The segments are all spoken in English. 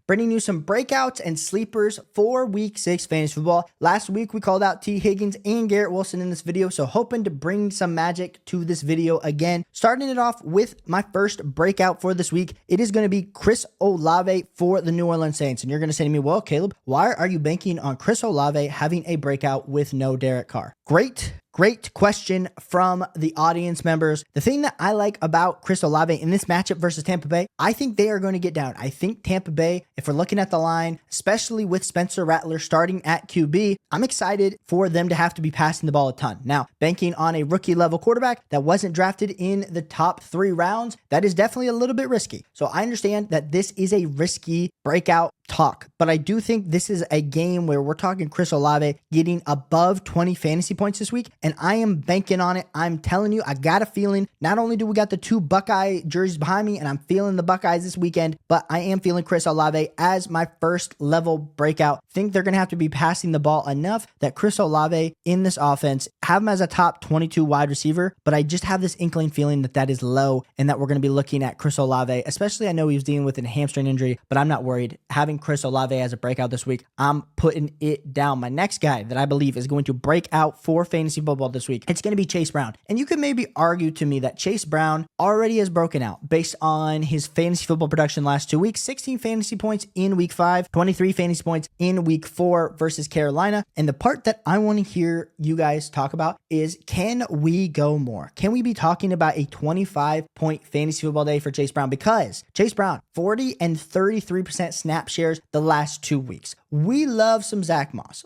bringing you some breakouts and sleepers for week 6 fantasy football. Last week, we called out T. Higgins and Garrett Wilson in this video, so hoping to bring some magic to this video again. Starting it off with my first breakout for this week, it is going to be Chris Olave for the New Orleans Saints. And you're going to say to me, well, Caleb, why are you banking on Chris Olave having a breakout with no Derek Carr? Great question from the audience members. The thing that I like about Chris Olave in this matchup versus Tampa Bay, I think they are going to get down. I think Tampa Bay, if we're looking at the line, especially with Spencer Rattler starting at QB, I'm excited for them to have to be passing the ball a ton. Now, banking on a rookie level quarterback that wasn't drafted in the top 3 rounds, that is definitely a little bit risky. So I understand that this is a risky breakout talk, but I do think this is a game where we're talking Chris Olave getting above 20 fantasy points this week, and I am banking on it. I'm telling you, I got a feeling, not only do we got the 2 Buckeye jerseys behind me, and I'm feeling the Buckeyes this weekend, but I am feeling Chris Olave as my first level breakout. Think they're going to have to be passing the ball enough that Chris Olave in this offense, have him as a top 22 wide receiver, but I just have this inkling feeling that that is low and that we're going to be looking at Chris Olave, especially I know he was dealing with a hamstring injury, but I'm not worried. Having Chris Olave as a breakout this week, I'm putting it down. My next guy that I believe is going to break out for fantasy football this week, it's going to be Chase Brown. And you could maybe argue to me that Chase Brown already has broken out based on his fantasy football production last 2 weeks. 16 fantasy points in week 5, 23 fantasy points in week 4 versus Carolina. And the part that I want to hear you guys talk about is, can we go more? Can we be talking about a 25-point fantasy football day for Chase Brown? Because Chase Brown, 40 and 33% snap shares the last 2 weeks. We love some Zach Moss.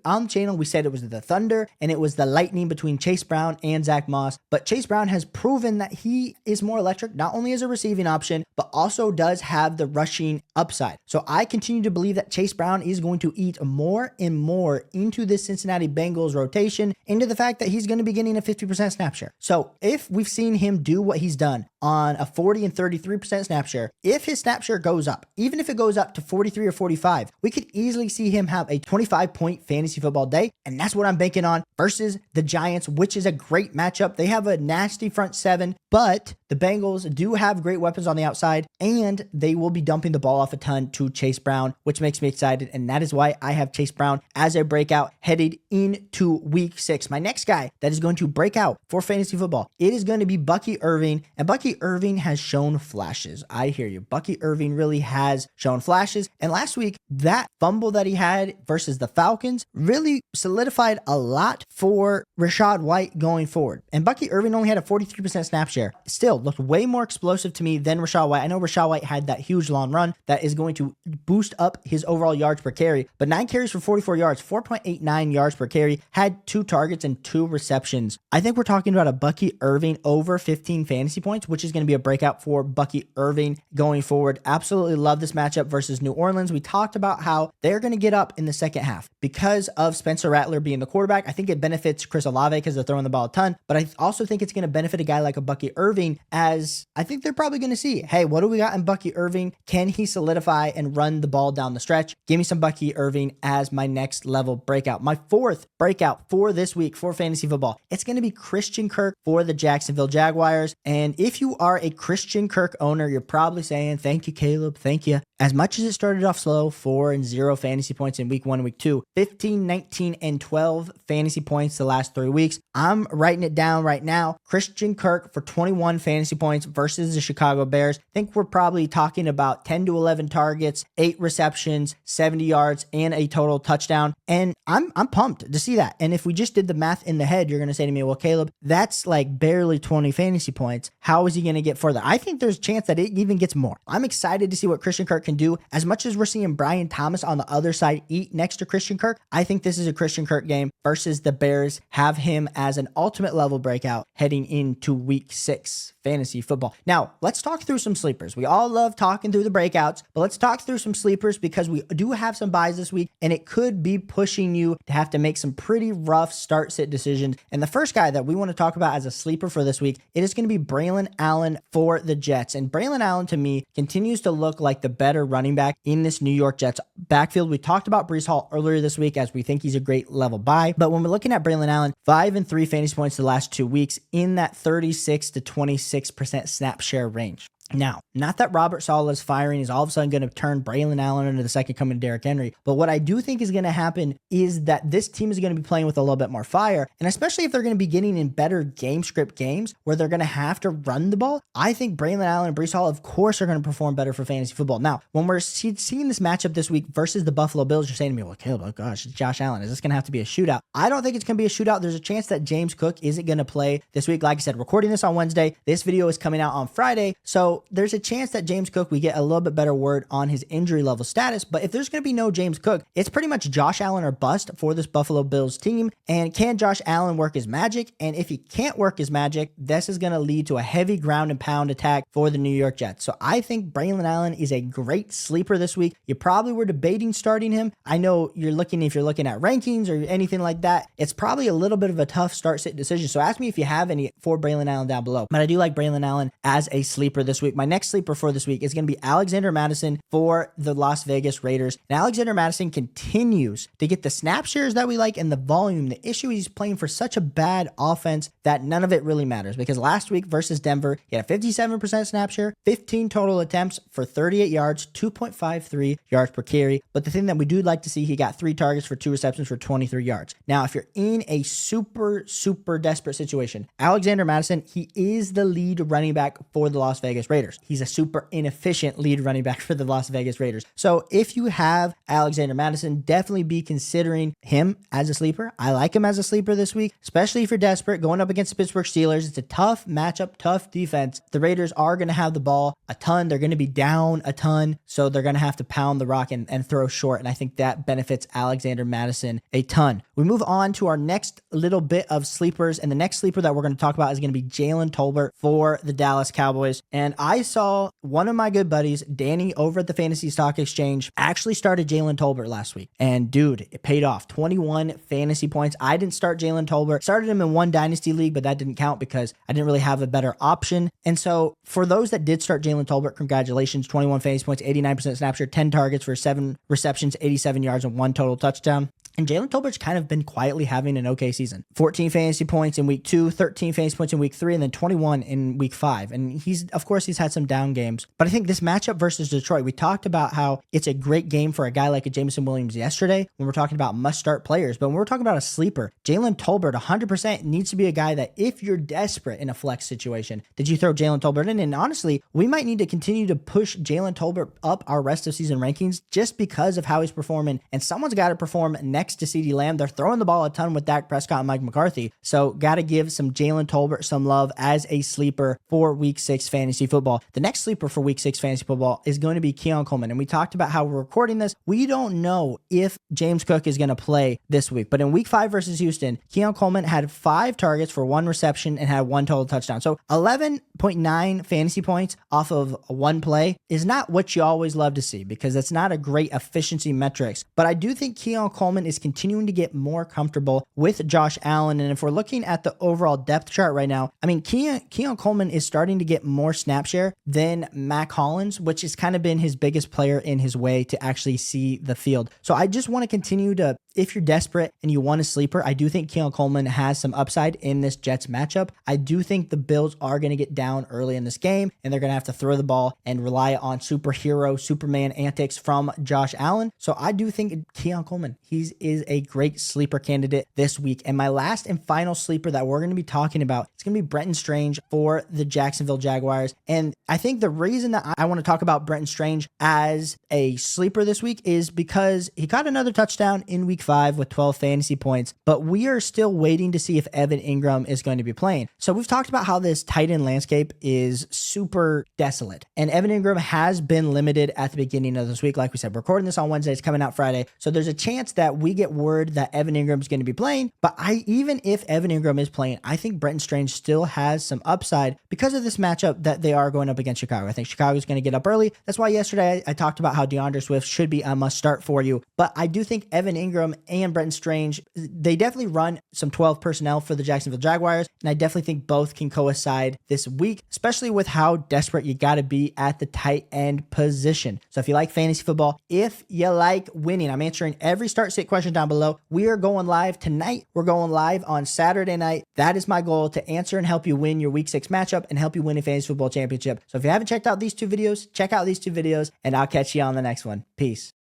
On the channel, we said it was the thunder and it was the lightning between Chase Brown and Zach Moss. But Chase Brown has proven that he is more electric, not only as a receiving option, but also does have the rushing upside. So I continue to believe that Chase Brown is going to eat more and more into this Cincinnati Bengals rotation, into the fact that he's going to be getting a 50% snap share. So if we've seen him do what he's done on a 40 and 33% snap share, if his snap share goes up, even if it goes up to 43 or 45, we could easily see him have a 25-point fantasy football day. And that's what I'm banking on versus the Giants, which is a great matchup. They have a nasty front 7, but the Bengals do have great weapons on the outside, and they will be dumping the ball off a ton to Chase Brown, which makes me excited. And that is why I have Chase Brown as a breakout headed into week 6. My next guy that is going to break out for fantasy football, it is going to be Bucky Irving. And Bucky Irving has shown flashes. I hear you. Bucky Irving really has shown flashes. And last week, that fumble that he had versus the Falcons really solidified a lot for Rachaad White going forward. And Bucky Irving only had a 43% snap share. Still looked way more explosive to me than Rachaad White. I know Rachaad White had that huge long run that is going to boost up his overall yards per carry, but 9 carries for 44 yards, 4.89 yards per carry, had 2 targets and 2 receptions. I think we're talking about a Bucky Irving over 15 fantasy points, which is going to be a breakout for Bucky Irving going forward. Absolutely love this matchup versus New Orleans. We talked about how they're going to get up in the second half because of Spencer Rattler being the quarterback. I think it benefits Chris Olave because they're throwing the ball a ton, but I also think it's going to benefit a guy like a Bucky Irving, as I think they're probably going to see, hey, what do we got in Bucky Irving? Can he solidify and run the ball down the stretch? Give me some Bucky Irving as my next level breakout. My 4th breakout for this week for fantasy football, it's going to be Christian Kirk for the Jacksonville Jaguars. And if you are a Christian Kirk owner, you're probably saying, thank you, Caleb. Thank you. As much as it started off slow, 4 and 0 fantasy points in week 1 and week 2, 15, 19, and 12 fantasy points the last 3 weeks. I'm writing it down right now. Christian Kirk for 21 fantasy points versus the Chicago Bears. I think we're probably talking about 10 to 11 targets, 8 receptions, 70 yards, and a total touchdown. And I'm pumped to see that. And if we just did the math in the head, you're going to say to me, well, Caleb, that's like barely 20 fantasy points. How is he going to get further? I think there's a chance that it even gets more. I'm excited to see what Christian Kirk can do. As much as we're seeing Brian Thomas on the other side eat next to Christian Kirk, I think this is a Christian Kirk game versus the Bears. Have him as an ultimate level breakout heading into week 6 fantasy football. Now, let's talk through some sleepers. We all love talking through the breakouts, but let's talk through some sleepers because we do have some buys this week, and it could be pushing you to have to make some pretty rough start-sit decisions. And the first guy that we want to talk about as a sleeper for this week, it is going to be Braelon Allen for the Jets. And Braelon Allen, to me, continues to look like the better running back in this New York Jets backfield. We talked about Breece Hall earlier this week as we think he's a great level buy. But when we're looking at Braelon Allen, 5 and 3 fantasy points the last 2 weeks in that 36 to 26% snap share range. Now, not that Robert Saleh's firing is all of a sudden going to turn Braelon Allen into the second coming of Derrick Henry, but what I do think is going to happen is that this team is going to be playing with a little bit more fire, and especially if they're going to be getting in better game script games where they're going to have to run the ball, I think Braelon Allen and Breece Hall, of course, are going to perform better for fantasy football. Now, when we're seeing this matchup this week versus the Buffalo Bills, you're saying to me, well, Caleb, oh gosh, it's Josh Allen. Is this going to have to be a shootout? I don't think it's going to be a shootout. There's a chance that James Cook isn't going to play this week. Like I said, recording this on Wednesday. This video is coming out on Friday, so there's a chance that James Cook, we get a little bit better word on his injury level status. But if there's going to be no James Cook, it's pretty much Josh Allen or bust for this Buffalo Bills team. And can Josh Allen work his magic? And if he can't work his magic, this is going to lead to a heavy ground and pound attack for the New York Jets. So I think Braelon Allen is a great sleeper this week. You probably were debating starting him. I know if you're looking at rankings or anything like that, it's probably a little bit of a tough start sit decision. So ask me if you have any for Braelon Allen down below. But I do like Braelon Allen as a sleeper this week. My next sleeper for this week is going to be Alexander Mattison for the Las Vegas Raiders. And Alexander Mattison continues to get the snap shares that we like and the volume. The issue is he's playing for such a bad offense that none of it really matters, because last week versus Denver, he had a 57% snap share, 15 total attempts for 38 yards, 2.53 yards per carry. But the thing that we do like to see, he got 3 targets for 2 receptions for 23 yards. Now, if you're in a super desperate situation, Alexander Mattison, he is the lead running back for the Las Vegas Raiders. He's a super inefficient lead running back for the Las Vegas Raiders. So if you have Alexander Mattison, definitely be considering him as a sleeper. I like him as a sleeper this week, especially if you're desperate going up against the Pittsburgh Steelers. It's a tough matchup, tough defense. The Raiders are going to have the ball a ton. They're going to be down a ton, so they're going to have to pound the rock and throw short, and I think that benefits Alexander Mattison a ton. We move on to our next little bit of sleepers, and the next sleeper that we're going to talk about is going to be Jalen Tolbert for the Dallas Cowboys. And I saw one of my good buddies, Danny, over at the Fantasy Stock Exchange, actually started Jalen Tolbert last week. And dude, it paid off. 21 fantasy points. I didn't start Jalen Tolbert. Started him in one dynasty league, but that didn't count because I didn't really have a better option. And so for those that did start Jalen Tolbert, congratulations. 21 fantasy points, 89% snap share, 10 targets for 7 receptions, 87 yards, and 1 total touchdown. And Jalen Tolbert's kind of been quietly having an okay season. 14 fantasy points in week 2, 13 fantasy points in week 3, and then 21 in week 5. And he's had some down games. But I think this matchup versus Detroit, we talked about how it's a great game for a guy like a Jameson Williams yesterday when we're talking about must-start players. But when we're talking about a sleeper, Jalen Tolbert 100% needs to be a guy that if you're desperate in a flex situation, did you throw Jalen Tolbert in? And honestly, we might need to continue to push Jalen Tolbert up our rest of season rankings just because of how he's performing. And someone's got to perform next to CeeDee Lamb. They're throwing the ball a ton with Dak Prescott and Mike McCarthy. So got to give some Jalen Tolbert some love as a sleeper for week 6 fantasy football. The next sleeper for week 6 fantasy football is going to be Keon Coleman. And we talked about how we're recording this. We don't know if James Cook is going to play this week, but in week 5 versus Houston, Keon Coleman had 5 targets for 1 reception and had 1 total touchdown. So 11.9 fantasy points off of 1 play is not what you always love to see, because that's not a great efficiency metrics. But I do think Keon Coleman is continuing to get more comfortable with Josh Allen. And if we're looking at the overall depth chart right now, I mean, Keon Coleman is starting to get more snap share than Mac Hollins, which has kind of been his biggest player in his way to actually see the field. So I just want to continue to, if you're desperate and you want a sleeper, I do think Keon Coleman has some upside in this Jets matchup. I do think the Bills are going to get down early in this game, and they're going to have to throw the ball and rely on Superman antics from Josh Allen. So I do think Keon Coleman, he is a great sleeper candidate this week. And my last and final sleeper that we're going to be talking about, it's going to be Brenton Strange for the Jacksonville Jaguars. And I think the reason that I want to talk about Brenton Strange as a sleeper this week is because he got another touchdown in week 5 with 12 fantasy points, but we are still waiting to see if Evan Ingram is going to be playing. So we've talked about how this tight end landscape is super desolate, and Evan Ingram has been limited at the beginning of this week. Like we said, we're recording this on Wednesday, it's coming out Friday. So there's a chance that we get word that Evan Ingram is going to be playing, but even if Evan Ingram is playing, I think Brenton Strange still has some upside because of this matchup that they are going up against Chicago. I think Chicago is going to get up early. That's why yesterday I talked about how DeAndre Swift should be a must start for you, but I do think Evan Ingram and Brenton Strange, they definitely run some 12 personnel for the Jacksonville Jaguars, and I definitely think both can coincide this week, especially with how desperate you got to be at the tight end position. So if you like fantasy football, if you like winning, I'm answering every start sit question questions down below. We are going live tonight. We're going live on Saturday night. That is my goal, to answer and help you win your week 6 matchup and help you win a fantasy football championship. So if you haven't checked out these 2 videos, check out these 2 videos, and I'll catch you on the next one. Peace.